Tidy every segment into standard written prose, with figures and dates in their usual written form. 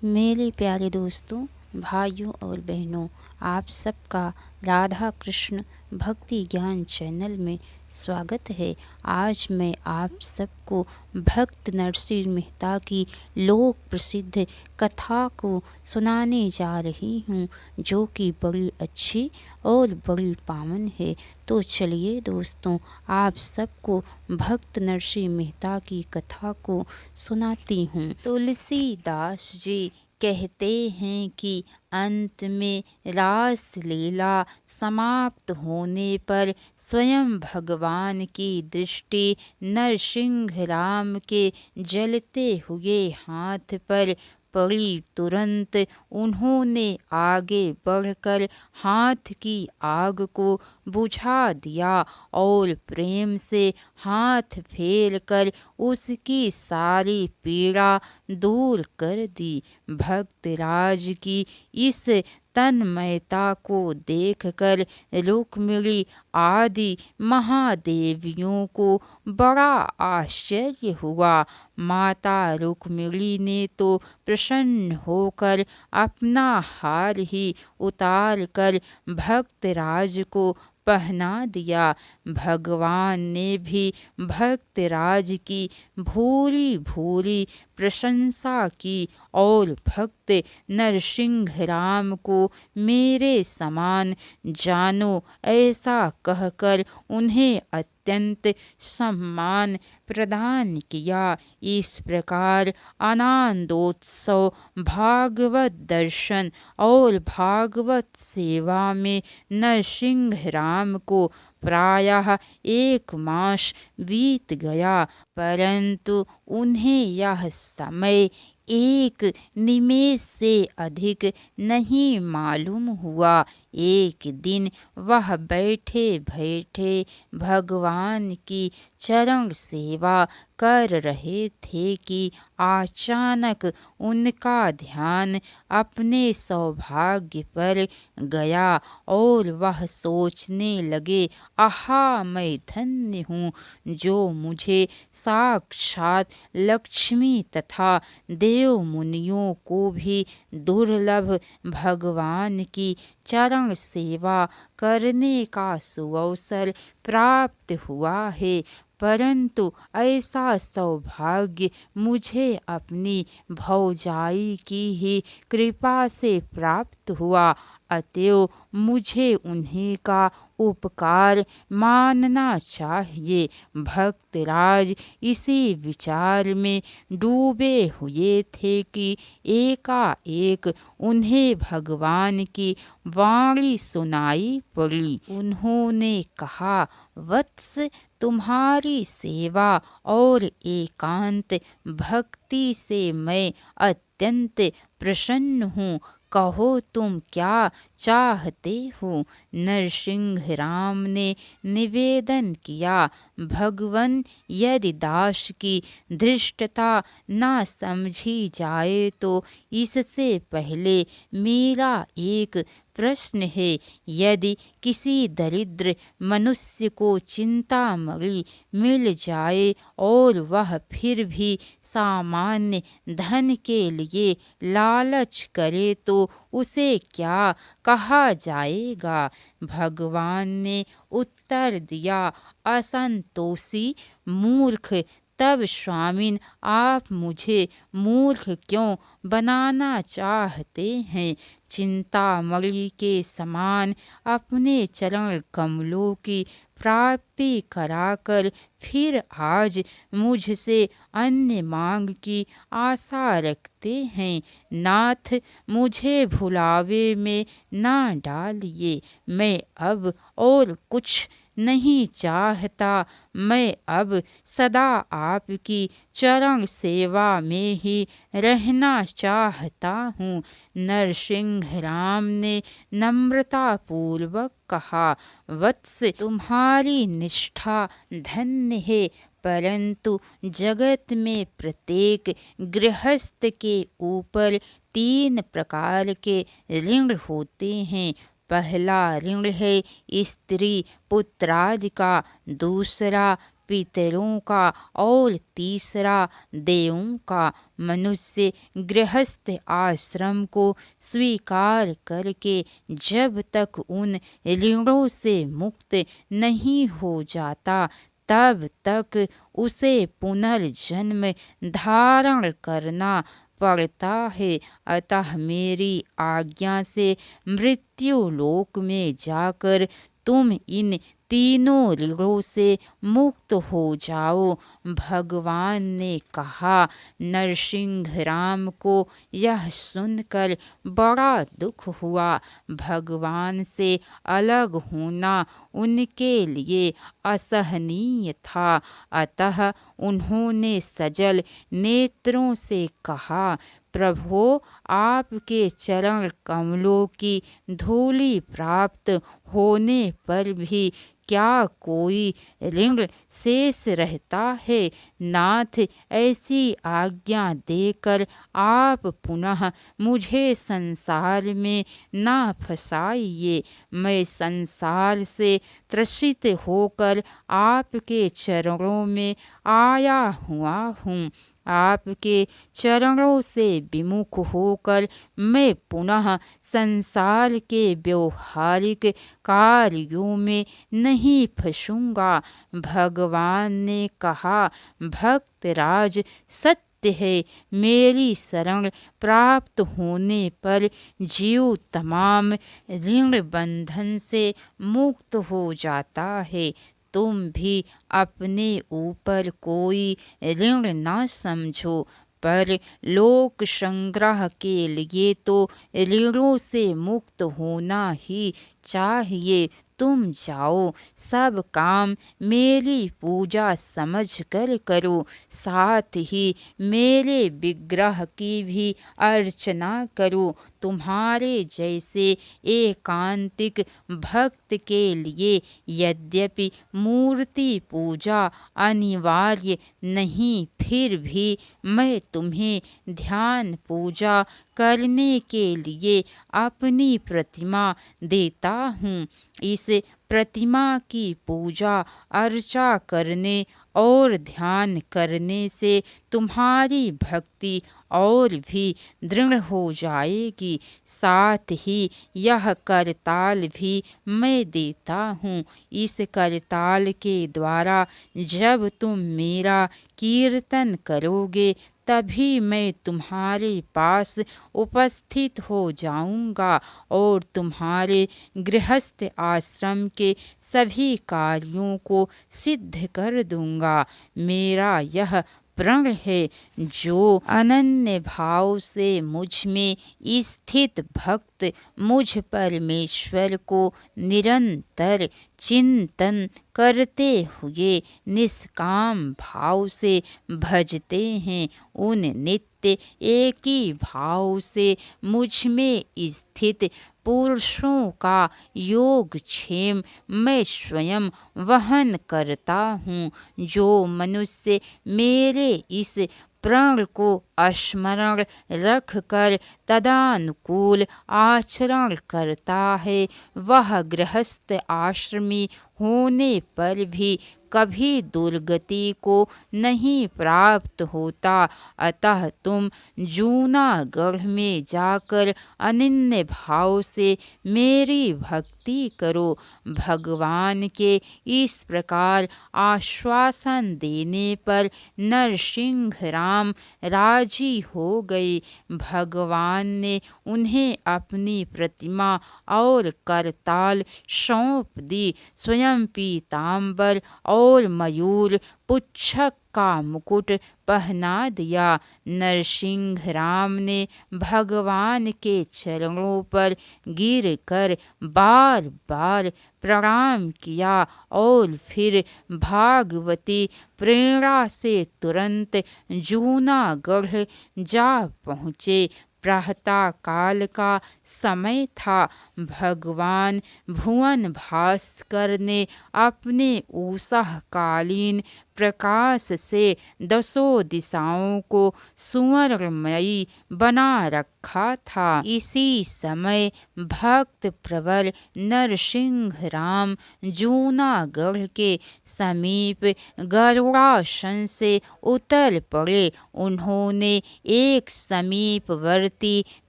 मेरे प्यारे दोस्तों, भाइयों और बहनों, आप सबका राधा कृष्ण भक्ति ज्ञान चैनल में स्वागत है। आज मैं आप सबको भक्त नरसिंह मेहता की लोक प्रसिद्ध कथा को सुनाने जा रही हूँ, जो कि बड़ी अच्छी और बड़ी पावन है। तो चलिए दोस्तों, आप सबको भक्त नरसिंह मेहता की कथा को सुनाती हूँ। तुलसीदास जी कहते हैं कि अंत में रास लीला समाप्त होने पर स्वयं भगवान की दृष्टि नरसिंह राम के जलते हुए हाथ पर पड़ी। तुरंत उन्होंने आगे बढ़कर हाथ की आग को बुझा दिया और प्रेम से हाथ फेर कर उसकी सारी पीड़ा दूर कर दी। भक्तराज की इस तन्मयता को देखकर रुक्मिणी आदि महादेवियों को बड़ा आश्चर्य हुआ। माता रुक्मिणी ने तो प्रसन्न होकर अपना हार ही उतार कर भक्तराज को पहना दिया। भगवान ने भी भक्तराज की भूरी भूरी प्रशंसा की और भक्त नरसिंह राम को मेरे समान जानो ऐसा कहकर उन्हें अत्यंत सम्मान प्रदान किया। इस प्रकार आनंदोत्सव, भागवत दर्शन और भागवत सेवा में नरसिंह राम को प्रायः 1 मास बीत गया, परंतु उन्हें यह समय एक निमेष से अधिक नहीं मालूम हुआ। एक दिन वह बैठे बैठे भगवान की चरण सेवा कर रहे थे कि अचानक उनका ध्यान अपने सौभाग्य पर गया और वह सोचने लगे, आहा, मैं धन्य हूँ जो मुझे साक्षात लक्ष्मी तथा देव मुनियों को भी दुर्लभ भगवान की चरण सेवा करने का सुअवसर प्राप्त हुआ है। परंतु ऐसा सौभाग्य मुझे अपनी भौजाई की ही कृपा से प्राप्त हुआ, अतएव मुझे उन्हीं का उपकार मानना चाहिए। भक्तराज इसी विचार में डूबे हुए थे कि एकाएक उन्हें भगवान की वाणी सुनाई पड़ी। उन्होंने कहा, वत्स, तुम्हारी सेवा और एकांत भक्ति से मैं अत्यंत प्रसन्न हूँ। कहो तुम क्या चाहते हो? नरसिंह राम ने निवेदन किया, भगवन, यदि दास की धृष्टता न समझी जाए तो इससे पहले मेरा एक प्रश्न है। यदि किसी दरिद्र मनुष्य को चिंतामणि मिल जाए और वह फिर भी सामान्य धन के लिए लालच करे तो उसे क्या कहा जाएगा? भगवान ने उत्तर दिया, असंतोषी मूर्ख। तब स्वामिन, आप मुझे मूर्ख क्यों बनाना चाहते हैं? चिंतामणि के समान अपने चरण कमलों की प्राप्ति कराकर फिर आज मुझसे अन्य मांग की आशा रखते हैं। नाथ, मुझे भुलावे में ना डालिए। मैं अब और कुछ नहीं चाहता। मैं अब सदा आपकी चरण सेवा में ही रहना चाहता हूँ। नरसिंह राम ने नम्रता पूर्वक कहा, वत्स, तुम्हारी निष्ठा धन्य है, परंतु जगत में प्रत्येक गृहस्थ के ऊपर 3 प्रकार के ऋण होते हैं। पहला ऋण है स्त्री पुत्रादि का, दूसरा पितरों का और तीसरा देवों का। मनुष्य गृहस्थ आश्रम को स्वीकार करके जब तक उन ऋणों से मुक्त नहीं हो जाता तब तक उसे पुनर्जन्म धारण करना पड़ता है। अतः मेरी आज्ञा से मृत्यु लोक में जाकर तुम इन तीनों ऋणों से मुक्त हो जाओ। भगवान ने कहा। नरसिंह राम को यह सुनकर बड़ा दुख हुआ। भगवान से अलग होना उनके लिए असहनीय था। अतः उन्होंने सजल नेत्रों से कहा, प्रभो, आपके चरण कमलों की धूलि प्राप्त होने पर भी क्या कोई ऋण शेष रहता है? नाथ, ऐसी आज्ञा देकर आप पुनः मुझे संसार में ना फंसाइए। मैं संसार से त्रसित होकर आपके चरणों में आया हुआ हूँ। आपके चरणों से विमुख होकर मैं पुनः संसार के व्यवहारिक कार्यों में नहीं फंसूंगा। भगवान ने कहा, भक्तराज, सत्य है, मेरी शरण प्राप्त होने पर जीव तमाम ऋण बंधन से मुक्त हो जाता है। तुम भी अपने ऊपर कोई ऋण न समझो, पर लोक संग्रह के लिए तो ऋणों से मुक्त होना ही चाहिए। तुम जाओ, सब काम मेरी पूजा समझकर करो, साथ ही मेरे विग्रह की भी अर्चना करो। तुम्हारे जैसे एकांतिक भक्त के लिए यद्यपि मूर्ति पूजा अनिवार्य नहीं, फिर भी मैं तुम्हें ध्यान पूजा करने के लिए अपनी प्रतिमा देता हूँ। इस प्रतिमा की पूजा अर्चा करने और ध्यान करने से तुम्हारी भक्ति और भी दृढ़ हो जाएगी। साथ ही यह करताल भी मैं देता हूँ। इस करताल के द्वारा जब तुम मेरा कीर्तन करोगे तभी मैं तुम्हारे पास उपस्थित हो जाऊंगा और तुम्हारे गृहस्थ आश्रम के सभी कार्यों को सिद्ध कर दूंगा। मेरा यह प्रण है, जो अनन्य भाव से मुझ में स्थित भक्त मुझ परमेश्वर को निरंतर चिंतन करते हुए निष्काम भाव से भजते हैं, उन नित्य एक ही भाव से मुझ में स्थित पुरुषों का योगक्षेम मैं स्वयं वहन करता हूँ। जो मनुष्य मेरे इस प्रण को स्मरण रख कर तदानुकूल आचरण करता है, वह गृहस्थ आश्रमी होने पर भी कभी दुर्गति को नहीं प्राप्त होता। अतः तुम जूनागढ़ में जाकर अनन्य भाव से मेरी भक्ति करो। भगवान के इस प्रकार आश्वासन देने पर नरसिंह राम राजी हो गए। भगवान ने उन्हें अपनी प्रतिमा और करताल सौंप दी। स्वयं पीताम्बर और मयूर पुच्छक का मुकुट पहना दिया। नरसिंह राम ने भगवान के चरणों पर गिरकर बार बार प्रणाम किया और फिर भागवती प्रेरणा से तुरंत जूनागढ़ जा पहुँचे। प्रातः काल का समय था। भगवान भुवन भास्कर ने अपने उषःकालीन प्रकाश से दसों दिशाओं को सुवर्णमयी बना रखा था। इसी समय भक्त प्रबल नरसिंह राम जूनागढ़ के समीप गरुड़ासन से उतर पड़े। उन्होंने एक समीपवर्ती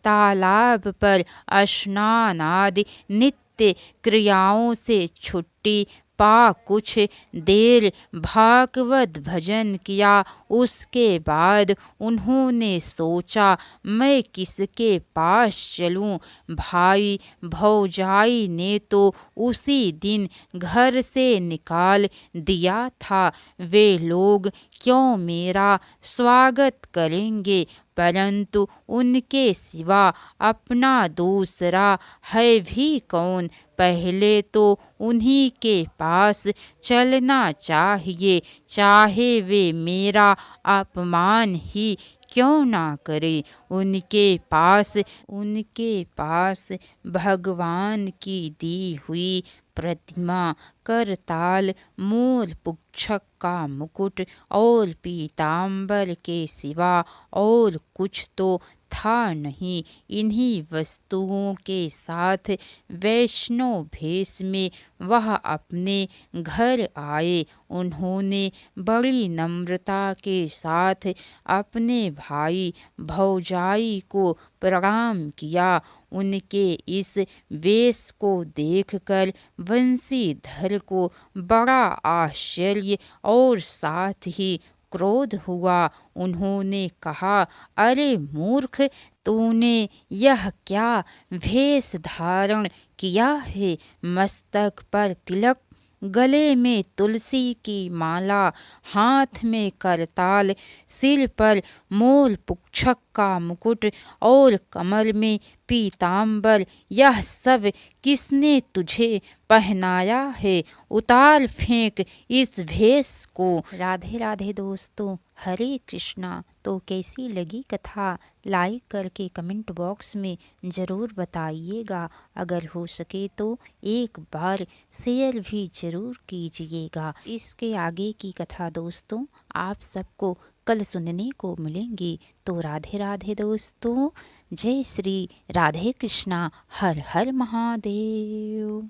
तालाब पर स्नान आदि नित्य क्रियाओं से छुट्टी पा कुछ देर भागवत भजन किया। उसके बाद उन्होंने सोचा, मैं किसके पास चलूं। भाई भौजाई ने तो उसी दिन घर से निकाल दिया था, वे लोग क्यों मेरा स्वागत करेंगे। परंतु उनके सिवा अपना दूसरा है भी कौन। पहले तो उन्हीं के पास चलना चाहिए, चाहे वे मेरा अपमान ही क्यों ना करे। उनके पास भगवान की दी हुई प्रतिमा, करताल, मोर पुच्छक का मुकुट और पीताम्बर के सिवा और कुछ तो था नहीं। इन्हीं वस्तुओं के साथ वैष्णव भेष में वह अपने घर आए। उन्होंने बड़ी नम्रता के साथ अपने भाई भौजाई को प्रणाम किया। उनके इस वेश को देखकर बंशीधर को बड़ा आश्चर्य और साथ ही क्रोध हुआ। उन्होंने कहा, अरे मूर्ख, तूने यह क्या भेष धारण किया है। मस्तक पर तिलक, गले में तुलसी की माला, हाथ में करताल, सिर पर मोर पुच्छक का मुकुट और कमर में पीताम्बर, यह सब किसने तुझे पहनाया है। उतार फेंक इस भेष को। राधे राधे दोस्तों, हरे कृष्णा। तो कैसी लगी कथा, लाइक करके कमेंट बॉक्स में ज़रूर बताइएगा। अगर हो सके तो एक बार शेयर भी ज़रूर कीजिएगा। इसके आगे की कथा दोस्तों आप सबको कल सुनने को मिलेंगी। तो राधे राधे दोस्तों, जय श्री राधे कृष्णा, हर हर महादेव।